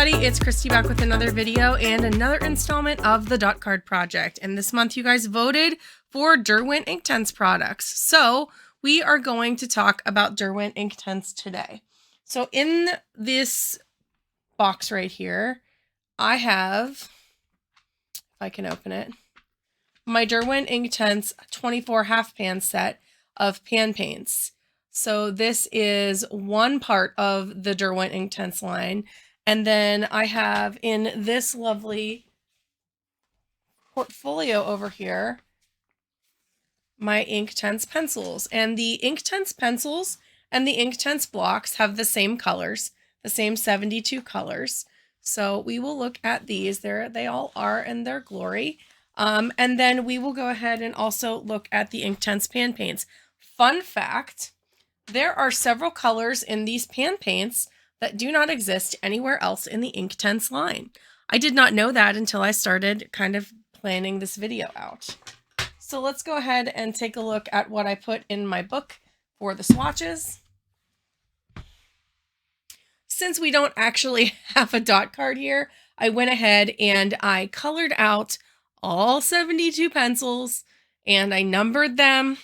everybody, it's Christy back with another video and another installment of the Dot Card Project. And this month you guys voted for Derwent Inktense products. So we are going to talk about Derwent Inktense today. So in this box right here, I have, if I can open it, my Derwent Inktense 24 half pan set of pan paints. So this is one part of the Derwent Inktense line. And then I have in this lovely portfolio over here, my Inktense pencils. And the Inktense pencils and the Inktense blocks have the same colors, the same 72 colors. So we will look at these. There they all are in their glory. And then we will go ahead and also look at the Inktense pan paints. Fun fact, there are several colors in these pan paints that do not exist anywhere else in the Inktense line. I did not know that until I started kind of planning this video out. So let's go ahead and take a look at what I put in my book for the swatches. Since we don't actually have a dot card here, I went ahead and I colored out all 72 pencils and I numbered them,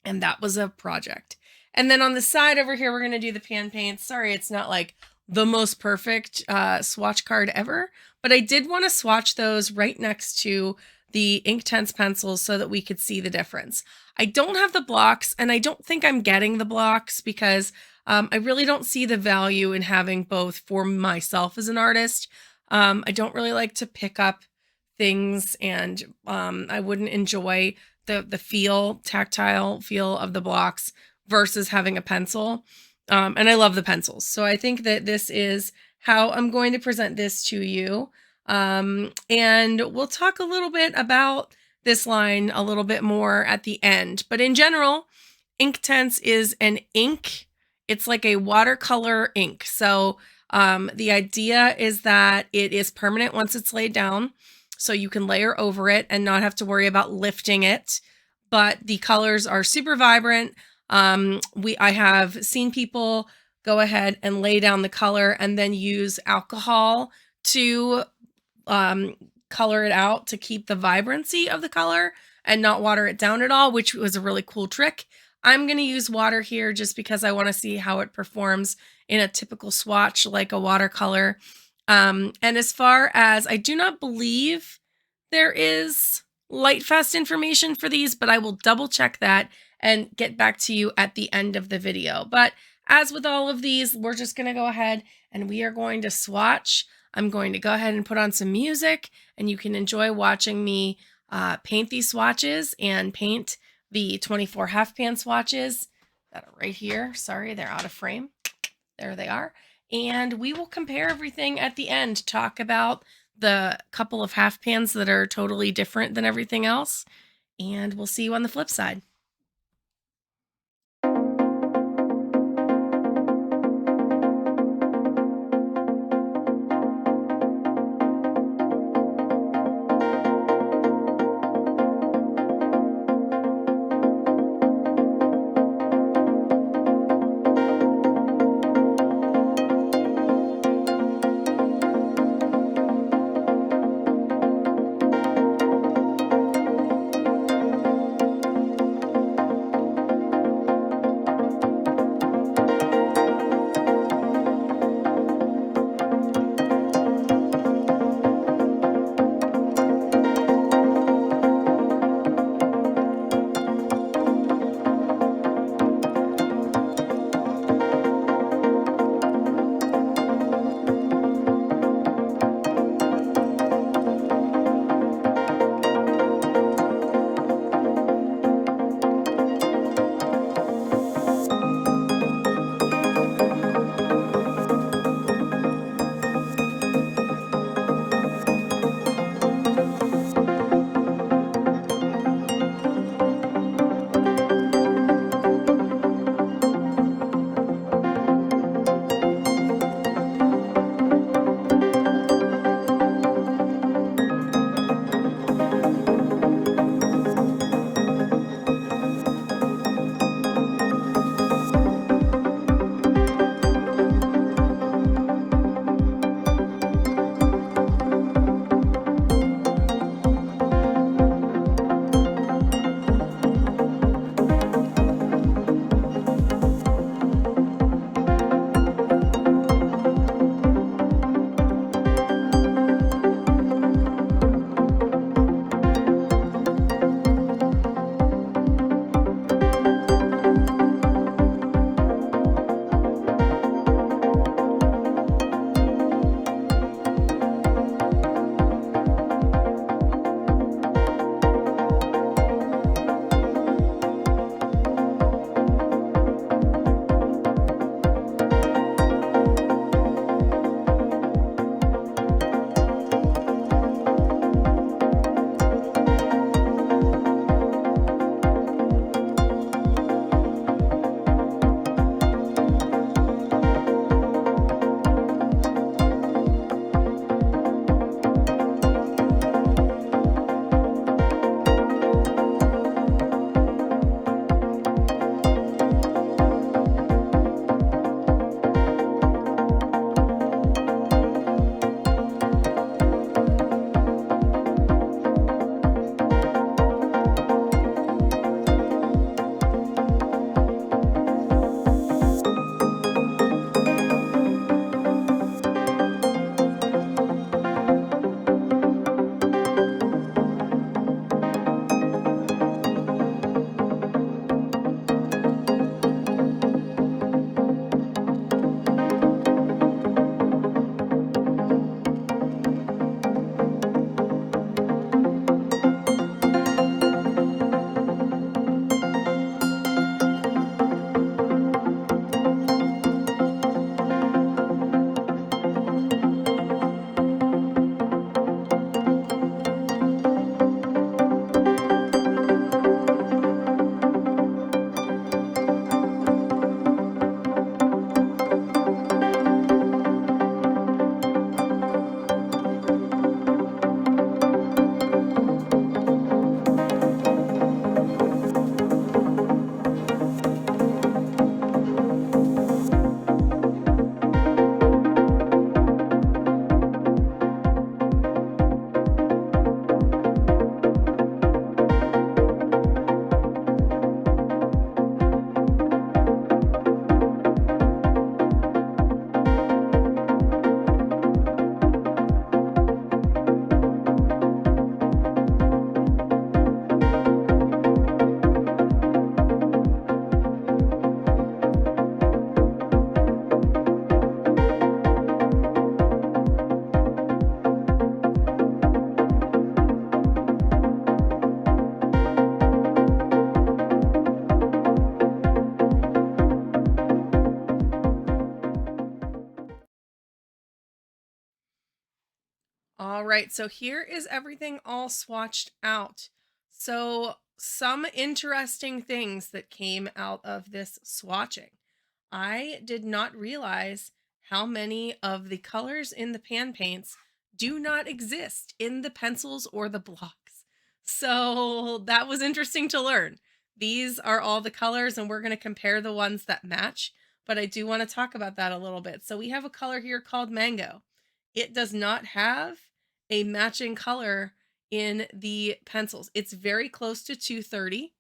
and that was a project. And then on the side over here, we're going to do the pan paints. Sorry, it's not like the most perfect swatch card ever, but I did want to swatch those right next to the Inktense pencils so that we could see the difference. I don't have the blocks, and I don't think I'm getting the blocks because I really don't see the value in having both for myself as an artist. I don't really like to pick up things, and I wouldn't enjoy the tactile feel of the blocks versus having a pencil. And I love the pencils. So I think that this is how I'm going to present this to you. And we'll talk a little bit about this line a little bit more at the end. But in general, Inktense is an ink. It's like a watercolor ink. So the idea is that it is permanent once it's laid down. So you can layer over it and not have to worry about lifting it. But the colors are super vibrant. I have seen people go ahead and lay down the color and then use alcohol to color it out to keep the vibrancy of the color and not water it down at all, which was a really cool trick. I'm going to use water here just because I want to see how it performs in a typical swatch like a watercolor. And as far as, I do not believe there is light fast information for these, but I will double check that and get back to you at the end of the video. But as with all of these, we're just going to go ahead and we are going to swatch. I'm going to go ahead and put on some music, and you can enjoy watching me paint these swatches and paint the 24 half pan swatches that are right here. Sorry, they're out of frame. There they are. And we will compare everything at the end, talk about the couple of half pans that are totally different than everything else. And we'll see you on the flip side. All right, so here is everything all swatched out. So, some interesting things that came out of this swatching. I did not realize how many of the colors in the pan paints do not exist in the pencils or the blocks. So, that was interesting to learn. These are all the colors, and we're going to compare the ones that match. But I do want to talk about that a little bit. So, we have a color here called Mango. It does not have a matching color in the pencils. It's very close to 230,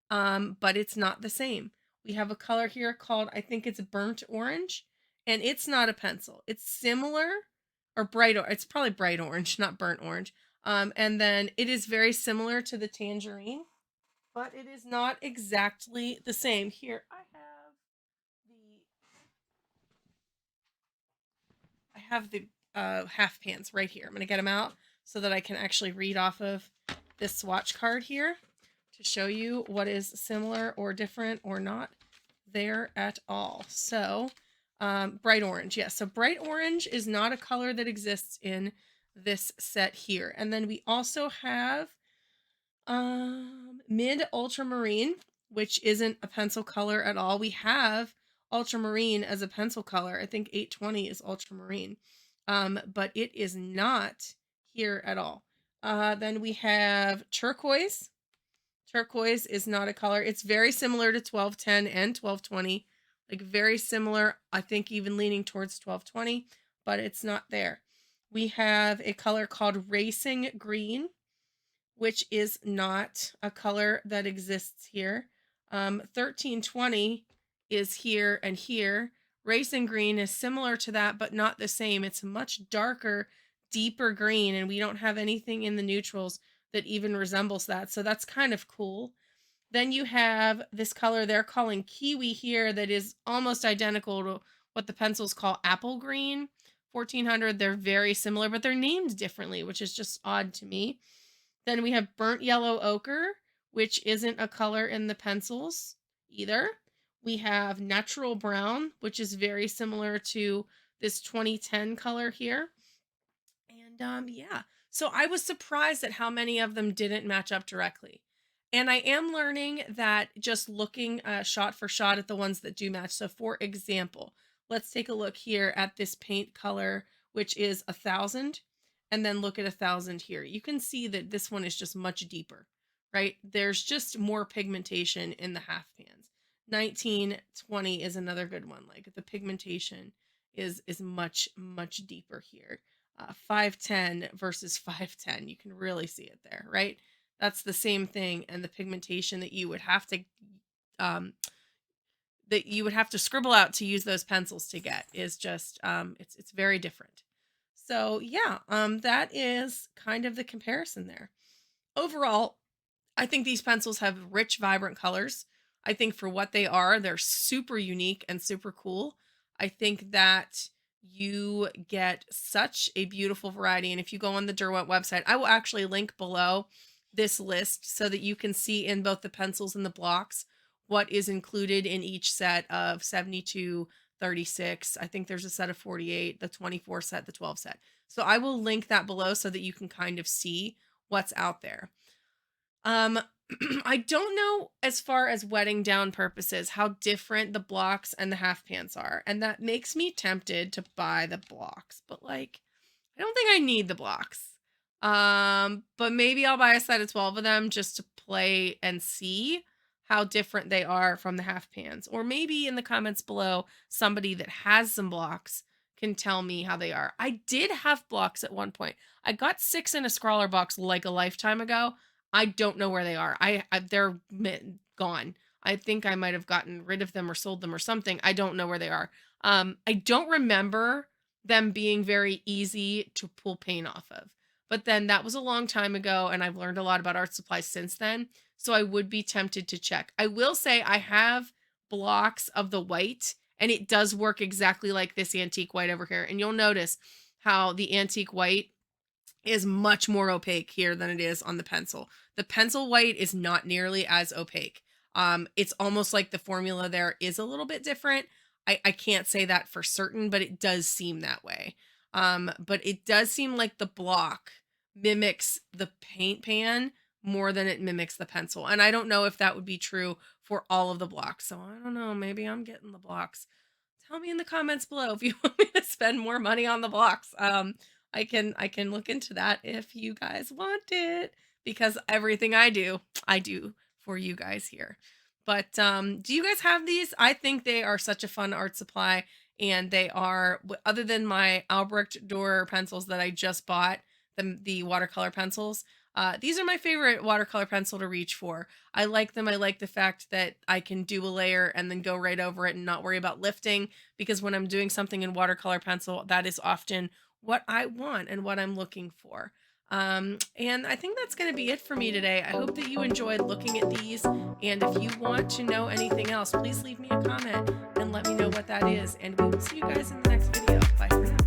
but it's not the same. We have a color here called, I think it's burnt orange, and it's not a pencil. It's similar, or bright, it's probably bright orange, not burnt orange. And then it is very similar to the tangerine, but it is not exactly the same. Here, I have the half pans right here. I'm going to get them out so that I can actually read off of this swatch card here to show you what is similar or different or not there at all. So, bright orange. Yes, so bright orange is not a color that exists in this set here. And then we also have mid ultramarine, which isn't a pencil color at all. We have ultramarine as a pencil color. I think 820 is ultramarine. But it is not here at all. Then we have turquoise. Turquoise is not a color. It's very similar to 1210 and 1220. Like very similar, I think even leaning towards 1220, but it's not there. We have a color called racing green, which is not a color that exists here. 1320 is here and here. Racing green is similar to that, but not the same. It's a much darker, deeper green, and we don't have anything in the neutrals that even resembles that. So that's kind of cool. Then you have this color they're calling kiwi here that is almost identical to what the pencils call apple green. 1400, they're very similar, but they're named differently, which is just odd to me. Then we have burnt yellow ochre, which isn't a color in the pencils either. We have natural brown, which is very similar to this 2010 color here. And yeah, so I was surprised at how many of them didn't match up directly. And I am learning that just looking shot for shot at the ones that do match. So for example, let's take a look here at this paint color, which is 1000, and then look at 1000 here. You can see that this one is just much deeper, right? There's just more pigmentation in the half pans. 1920 is another good one. Like the pigmentation is much, much deeper here. 510 versus 510. You can really see it there, right? That's the same thing, and the pigmentation that you would have to scribble out to use those pencils to get is just it's very different. So yeah, that is kind of the comparison there. Overall, I think these pencils have rich, vibrant colors. I think for what they are, they're super unique and super cool. I think that you get such a beautiful variety. And if you go on the Derwent website, I will actually link below this list so that you can see in both the pencils and the blocks what is included in each set of 72, 36. I think there's a set of 48, the 24 set, the 12 set. So I will link that below so that you can kind of see what's out there. I don't know as far as wetting down purposes how different the blocks and the half pants are, and that makes me tempted to buy the blocks, but like I don't think I need the blocks. But maybe I'll buy a set of 12 of them just to play and see how different they are from the half pans. Or maybe in the comments below, somebody that has some blocks can tell me how they are. I did have blocks at one point. I got 6 in a scrawler box like a lifetime ago. I don't know where they are. They're gone. I think I might have gotten rid of them or sold them or something. I don't know where they are. I don't remember them being very easy to pull paint off of. But then that was a long time ago, and I've learned a lot about art supplies since then. So I would be tempted to check. I will say I have blocks of the white, and it does work exactly like this antique white over here. And you'll notice how the antique white is much more opaque here than it is on the pencil. The pencil white is not nearly as opaque. It's almost like the formula there is a little bit different. I can't say that for certain, but it does seem that way. But it does seem like the block mimics the paint pan more than it mimics the pencil. And I don't know if that would be true for all of the blocks. So I don't know, maybe I'm getting the blocks. Tell me in the comments below if you want me to spend more money on the blocks. I can look into that if you guys want it, because everything I do for you guys here. But do you guys have these? I think they are such a fun art supply, and they are, other than my Albrecht Dürer pencils that I just bought, the watercolor pencils. These are my favorite watercolor pencil to reach for. I like them. I like the fact that I can do a layer and then go right over it and not worry about lifting, because when I'm doing something in watercolor pencil, that is often what I want and what I'm looking for. And I think that's going to be it for me today. I hope that you enjoyed looking at these. And if you want to know anything else, please leave me a comment and let me know what that is. And we will see you guys in the next video. Bye for now.